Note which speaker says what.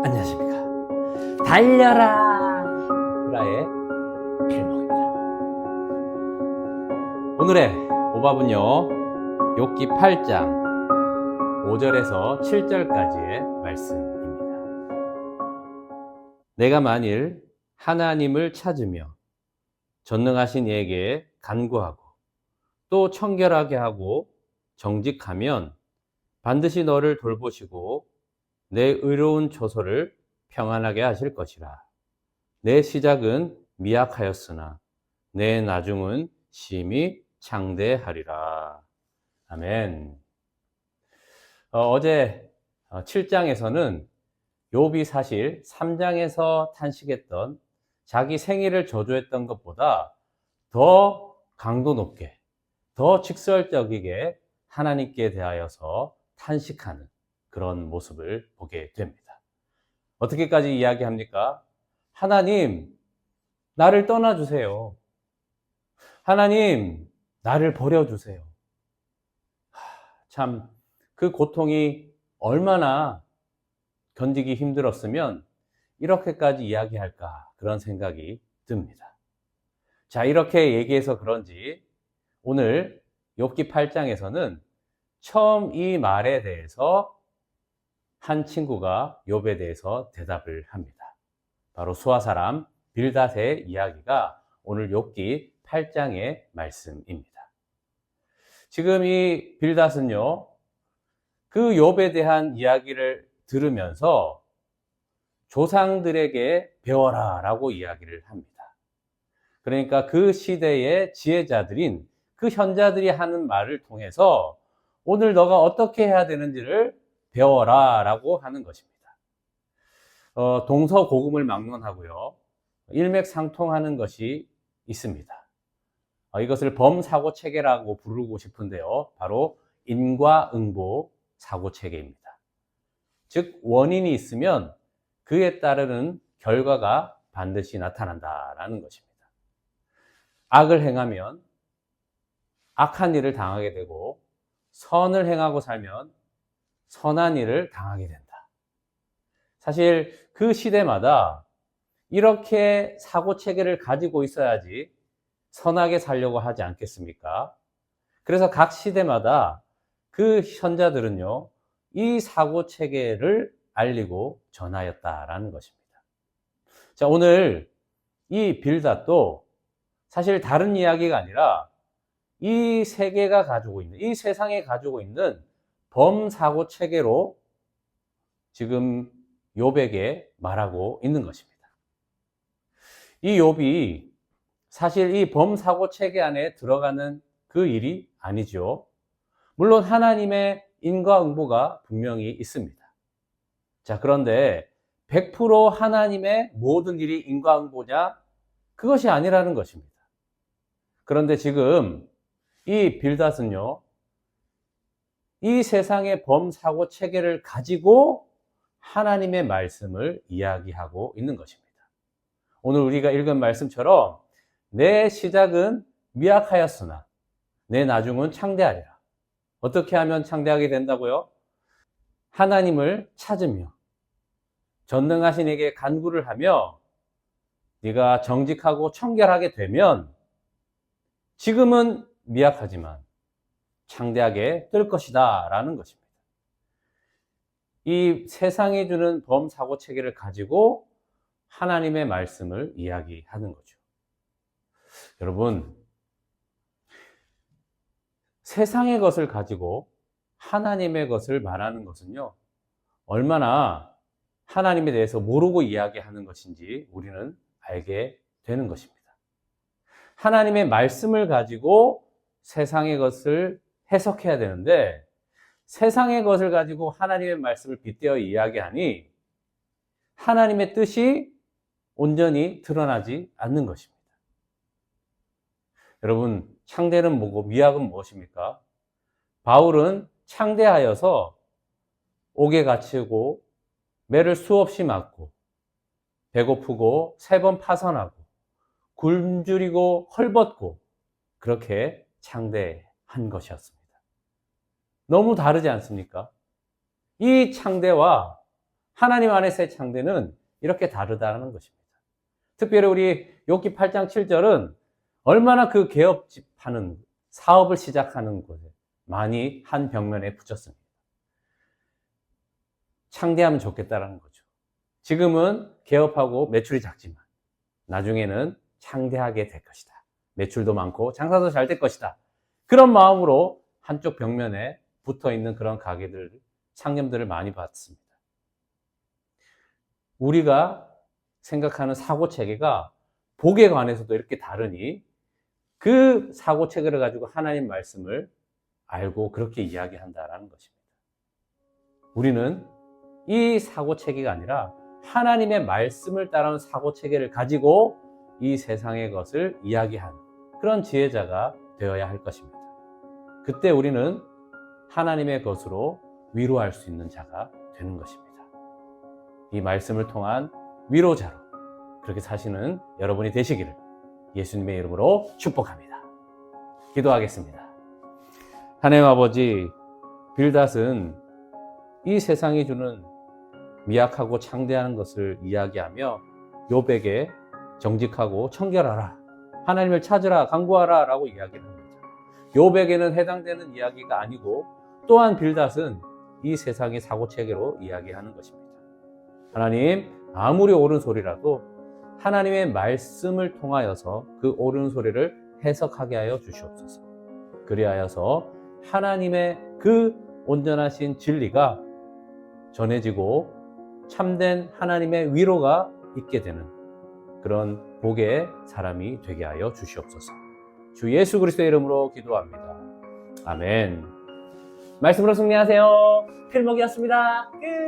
Speaker 1: 안녕하십니까. 달려라 브라의 필목입니다. 오늘의 오밥은요, 욥기 8장 5절에서 7절까지의 말씀입니다. 내가 만일 하나님을 찾으며 전능하신 이에게 간구하고 또 청결하게 하고 정직하면 반드시 너를 돌보시고 내 의로운 처소를 평안하게 하실 것이라. 내 시작은 미약하였으나 내 나중은 심히 창대하리라. 아멘. 어제 7장에서는 욥이 사실 3장에서 탄식했던 자기 생일을 저주했던 것보다 더 강도 높게, 더 직설적이게 하나님께 대하여서 탄식하는 그런 모습을 보게 됩니다. 어떻게까지 이야기합니까? 하나님, 나를 떠나주세요. 하나님, 나를 버려주세요. 참, 그 고통이 얼마나 견디기 힘들었으면 이렇게까지 이야기할까, 그런 생각이 듭니다. 자, 이렇게 얘기해서 그런지 오늘 욥기 8장에서는 처음 이 말에 대해서 한 친구가 욥에 대해서 대답을 합니다. 바로 수아 사람 빌닷의 이야기가 오늘 욥기 8장의 말씀입니다. 지금 이 빌닷은요, 그 욥에 대한 이야기를 들으면서 조상들에게 배워라 라고 이야기를 합니다. 그러니까 그 시대의 지혜자들인 그 현자들이 하는 말을 통해서 오늘 너가 어떻게 해야 되는지를 배워라 라고 하는 것입니다. 동서고금을 막론하고요, 일맥상통하는 것이 있습니다. 이것을 범사고체계라고 부르고 싶은데요, 바로 인과응보 사고체계입니다. 즉, 원인이 있으면 그에 따르는 결과가 반드시 나타난다라는 것입니다. 악을 행하면 악한 일을 당하게 되고, 선을 행하고 살면 선한 일을 당하게 된다. 사실 그 시대마다 이렇게 사고체계를 가지고 있어야지 선하게 살려고 하지 않겠습니까? 그래서 각 시대마다 그 현자들은요, 이 사고체계를 알리고 전하였다라는 것입니다. 자, 오늘 이 빌닷도 사실 다른 이야기가 아니라 이 세계가 가지고 있는, 이 세상에 가지고 있는 범사고 체계로 지금 욥에게 말하고 있는 것입니다. 이 욥이 사실 이 범사고 체계 안에 들어가는 그 일이 아니죠. 물론 하나님의 인과응보가 분명히 있습니다. 자, 그런데 100% 하나님의 모든 일이 인과응보냐? 그것이 아니라는 것입니다. 그런데 지금 이 빌닷은요, 이 세상의 범사고 체계를 가지고 하나님의 말씀을 이야기하고 있는 것입니다. 오늘 우리가 읽은 말씀처럼 내 시작은 미약하였으나 내 나중은 창대하리라. 어떻게 하면 창대하게 된다고요? 하나님을 찾으며 전능하신 이에게 간구를 하며 네가 정직하고 청결하게 되면 지금은 미약하지만 창대하게 뜰 것이다 라는 것입니다. 이 세상이 주는 범사고 체계를 가지고 하나님의 말씀을 이야기하는 거죠. 여러분, 세상의 것을 가지고 하나님의 것을 말하는 것은요, 얼마나 하나님에 대해서 모르고 이야기하는 것인지 우리는 알게 되는 것입니다. 하나님의 말씀을 가지고 세상의 것을 해석해야 되는데, 세상의 것을 가지고 하나님의 말씀을 빗대어 이야기하니 하나님의 뜻이 온전히 드러나지 않는 것입니다. 여러분, 창대는 뭐고 미약은 무엇입니까? 바울은 창대하여서 옥에 갇히고 매를 수없이 맞고 배고프고 3번 파선하고 굶주리고 헐벗고 그렇게 창대한 것이었습니다. 너무 다르지 않습니까? 이 창대와 하나님 안에서의 창대는 이렇게 다르다는 것입니다. 특별히 우리 욥기 8장 7절은 얼마나 그 개업집 하는 사업을 시작하는 곳에 많이 한 벽면에 붙였습니다. 창대하면 좋겠다라는 거죠. 지금은 개업하고 매출이 작지만 나중에는 창대하게 될 것이다. 매출도 많고 장사도 잘 될 것이다. 그런 마음으로 한쪽 벽면에 붙어 있는 그런 가게들, 상점들을 많이 봤습니다. 우리가 생각하는 사고 체계가 복에 관해서도 이렇게 다르니 그 사고 체계를 가지고 하나님 말씀을 알고 그렇게 이야기한다라는 것입니다. 우리는 이 사고 체계가 아니라 하나님의 말씀을 따르는 사고 체계를 가지고 이 세상의 것을 이야기하는 그런 지혜자가 되어야 할 것입니다. 그때 우리는 하나님의 것으로 위로할 수 있는 자가 되는 것입니다. 이 말씀을 통한 위로자로 그렇게 사시는 여러분이 되시기를 예수님의 이름으로 축복합니다. 기도하겠습니다. 하나님 아버지, 빌닷은 이 세상이 주는 미약하고 창대한 것을 이야기하며 욥에게 정직하고 청결하라, 하나님을 찾으라, 간구하라 라고 이야기를 합니다. 욥에게는 해당되는 이야기가 아니고 또한 빌닷은 이 세상의 사고체계로 이야기하는 것입니다. 하나님, 아무리 옳은 소리라도 하나님의 말씀을 통하여서 그 옳은 소리를 해석하게 하여 주시옵소서. 그리하여서 하나님의 그 온전하신 진리가 전해지고 참된 하나님의 위로가 있게 되는 그런 복의 사람이 되게 하여 주시옵소서. 주 예수 그리스도의 이름으로 기도합니다. 아멘. 말씀으로 승리하세요. 필목이었습니다. 끝.